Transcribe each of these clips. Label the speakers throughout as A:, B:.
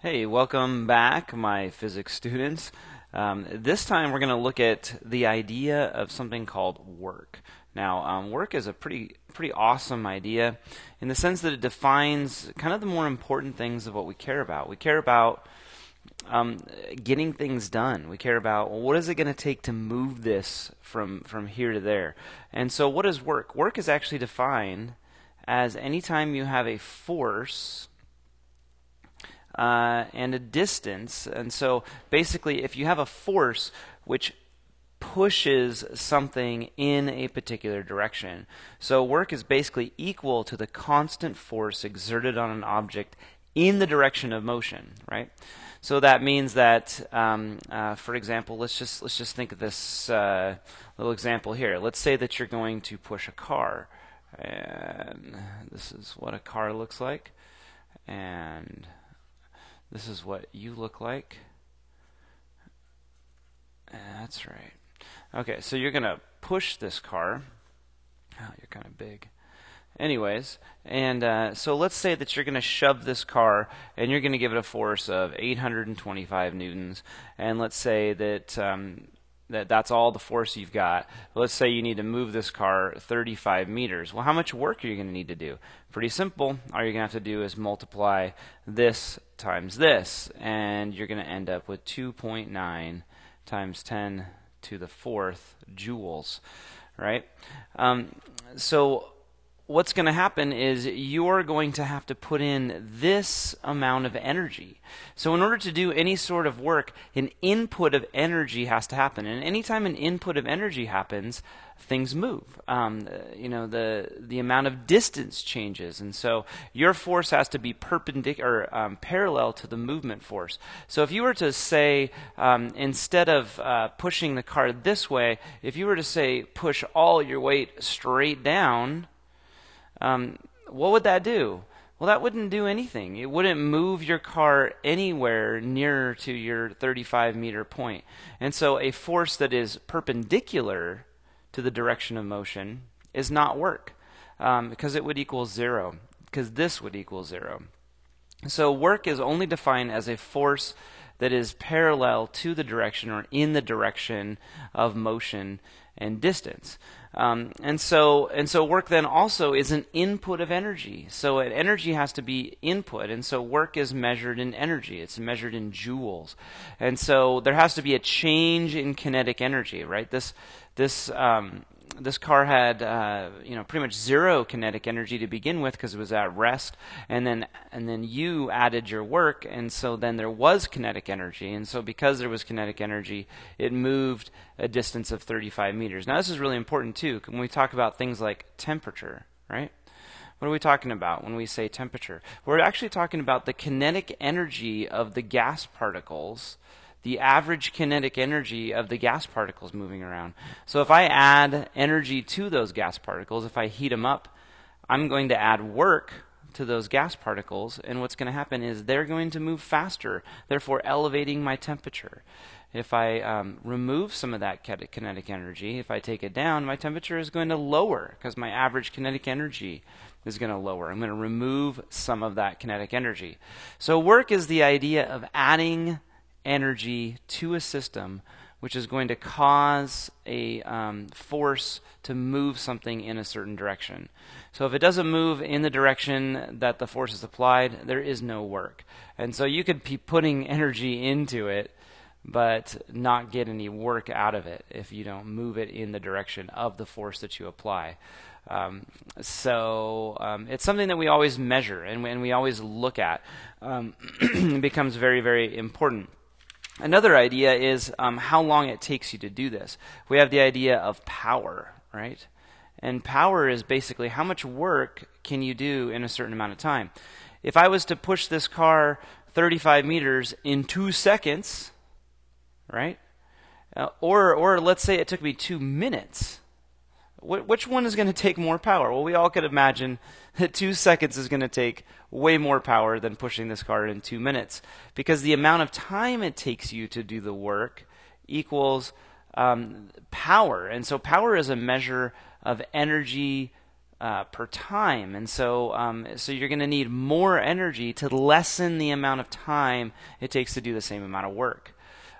A: Hey, welcome back, my physics students. This time we're going to look at the idea of something called work. Now, work is a pretty awesome idea in the sense that it defines kind of the more important things of what we care about. We care about getting things done. We care about, well, what is it going to take to move this from here to there. And so what is work? Work is actually defined as anytime you have a force and a distance. And so basically, if you have a force which pushes something in a particular direction, so work is basically equal to the constant force exerted on an object in the direction of motion, right? So that means that, for example, let's just think of this little example here. Let's say that you're going to push a car, and this is what a car looks like, and this is what you look like. That's right. Okay, so you're going to push this car. Oh, you're kind of big. Anyways, and so let's say that you're going to shove this car, and you're going to give it a force of 825 newtons. And let's say that that's all the force you've got. Let's say you need to move this car 35 meters. Well, how much work are you going to need to do? Pretty simple. All you're going to have to do is multiply this times this, and you're going to end up with 2.9 times 10 to the fourth joules, right? So what's going to happen is you're going to have to put in this amount of energy. So in order to do any sort of work, an input of energy has to happen. And anytime an input of energy happens, things move. The amount of distance changes. And so your force has to be perpendicular, parallel to the movement force. So if you were to say, instead of pushing the car this way, if you were to say push all your weight straight down, what would that do? Well, that wouldn't do anything. It wouldn't move your car anywhere nearer to your 35-meter point. And so a force that is perpendicular to the direction of motion is not work, because it would equal zero, because this would equal zero. So work is only defined as a force that is parallel to the direction or in the direction of motion and distance. And so work then also is an input of energy. So an energy has to be input, and so work is measured in energy. It's measured in joules. And so there has to be a change in kinetic energy, right? This car had pretty much zero kinetic energy to begin with because it was at rest, and then you added your work, and so then there was kinetic energy, and so because there was kinetic energy, it moved a distance of 35 meters. Now this is really important too when we talk about things like temperature, right? What are we talking about when we say temperature? We're actually talking about the kinetic energy of the gas particles, the average kinetic energy of the gas particles moving around. So if I add energy to those gas particles, if I heat them up, I'm going to add work to those gas particles, and what's going to happen is they're going to move faster, therefore elevating my temperature. If I remove some of that kinetic energy, if I take it down, my temperature is going to lower because my average kinetic energy is going to lower. I'm going to remove some of that kinetic energy. So work is the idea of adding energy to a system which is going to cause a force to move something in a certain direction. So if it doesn't move in the direction that the force is applied, there is no work. And so you could be putting energy into it but not get any work out of it if you don't move it in the direction of the force that you apply. It's something that we always measure and we always look at. It becomes very, very important. Another idea is how long it takes you to do this. We have the idea of power, right? And power is basically how much work can you do in a certain amount of time. If I was to push this car 35 meters in 2 seconds, right? Or let's say it took me 2 minutes. Which one is going to take more power? Well, we all could imagine that 2 seconds is going to take way more power than pushing this car in 2 minutes, because the amount of time it takes you to do the work equals power. And so power is a measure of energy per time, and so you're going to need more energy to lessen the amount of time it takes to do the same amount of work.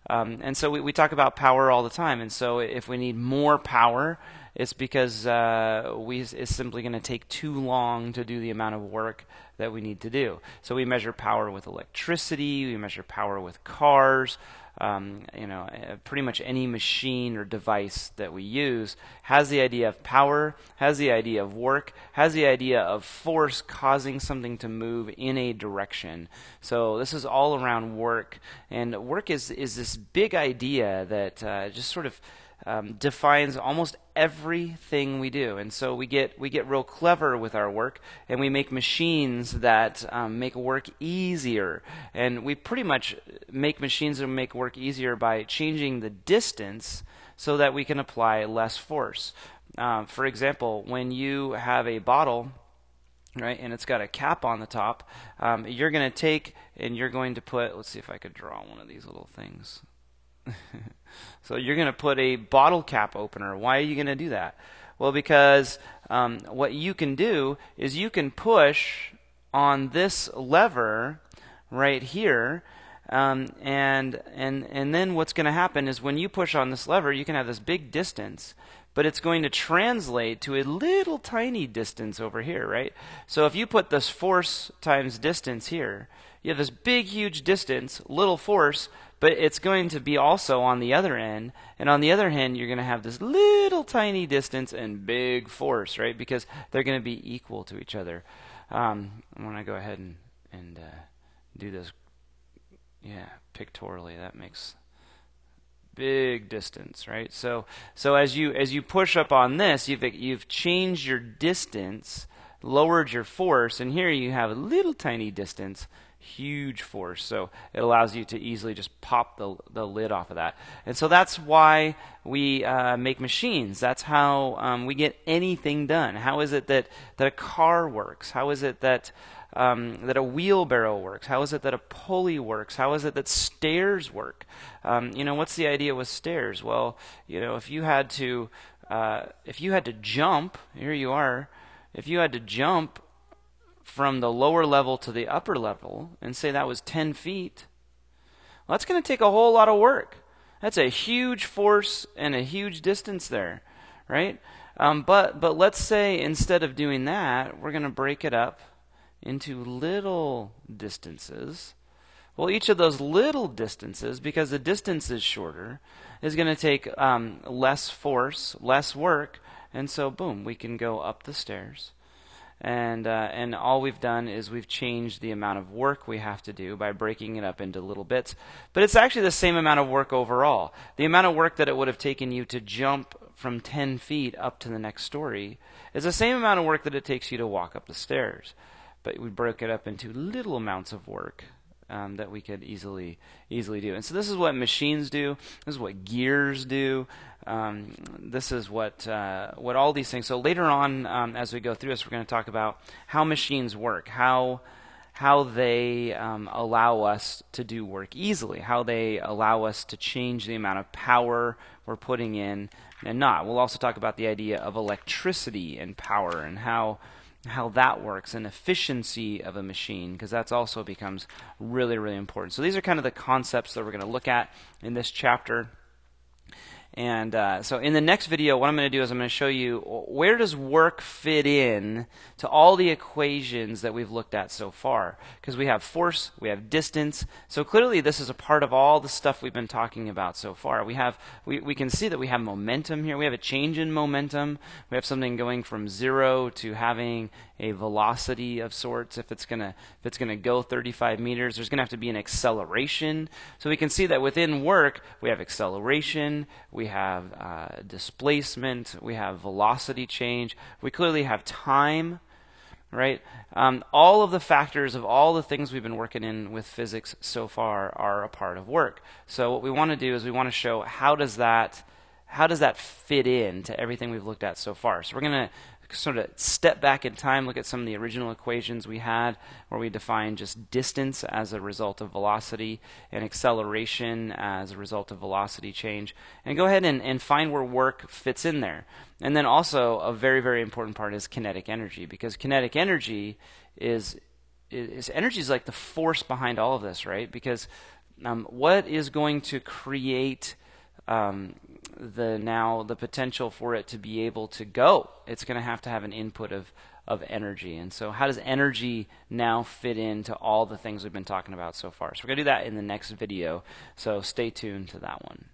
A: And so we talk about power all the time, and so if we need more power, it's because it's simply going to take too long to do the amount of work that we need to do. So we measure power with electricity, we measure power with cars. Pretty much any machine or device that we use has the idea of power, has the idea of work, has the idea of force causing something to move in a direction. So this is all around work, and work is this big idea that just sort of defines almost everything we do. And so we get real clever with our work, and we make machines that make work easier. And we pretty much make machines that make work easier by changing the distance so that we can apply less force. For example, when you have a bottle, right, and it's got a cap on the top, you're going to take and you're going to put, let's see if I could draw one of these little things. So you're going to put a bottle cap opener. Why are you going to do that? Well, because what you can do is you can push on this lever right here, and then what's going to happen is when you push on this lever, you can have this big distance, but it's going to translate to a little tiny distance over here, right? So if you put this force times distance here, you have this big, huge distance, little force, but it's going to be also on the other end, and on the other end, you're going to have this little tiny distance and big force, right? Because they're going to be equal to each other. I'm going to go ahead and do this, pictorially. That makes big distance, right? So as you push up on this, you've changed your distance, lowered your force, and here you have a little tiny distance, huge force. So it allows you to easily just pop the lid off of that. And so that's why we make machines. That's how we get anything done. How is it that a car works? How is it that a wheelbarrow works? How is it that a pulley works? How is it that stairs work? What's the idea with stairs? Well, if you had to jump, here you are, if you had to jump from the lower level to the upper level, and say that was 10 feet, well, that's going to take a whole lot of work. That's a huge force and a huge distance there, right? But let's say instead of doing that, we're going to break it up into little distances. Well, each of those little distances, because the distance is shorter, is going to take less force, less work, and so boom, we can go up the stairs. And all we've done is we've changed the amount of work we have to do by breaking it up into little bits. But it's actually the same amount of work overall. The amount of work that it would have taken you to jump from 10 feet up to the next story is the same amount of work that it takes you to walk up the stairs. But we broke it up into little amounts of work that we could easily do. And so this is what machines do. This is what gears do. This is what all these things. So later on, as we go through this, we're going to talk about how machines work, how they allow us to do work easily, how they allow us to change the amount of power we're putting in and not. We'll also talk about the idea of electricity and power and how that works and efficiency of a machine, because that's also becomes really, really important. So these are kind of the concepts that we're going to look at in this chapter. And so in the next video, what I'm going to do is I'm going to show you where does work fit in to all the equations that we've looked at so far. Because we have force, we have distance. So clearly this is a part of all the stuff we've been talking about so far. We can see that we have momentum here. We have a change in momentum. We have something going from 0 to having a velocity of sorts. If it's gonna go 35 meters, there's gonna have to be an acceleration. So we can see that within work we have acceleration, we have displacement, we have velocity change. We clearly have time, right? All of the factors of all the things we've been working in with physics so far are a part of work. So what we want to do is we want to show how does that fit in to everything we've looked at so far. So we're going to sort of step back in time, look at some of the original equations we had where we defined just distance as a result of velocity and acceleration as a result of velocity change, and go ahead and find where work fits in there. And then also a very, very important part is kinetic energy, because kinetic energy is energy is like the force behind all of this, right? Because what is going to create the potential for it to be able to go? It's going to have an input of energy. And so how does energy now fit into all the things we've been talking about so far? So we're going to do that in the next video, so stay tuned to that one.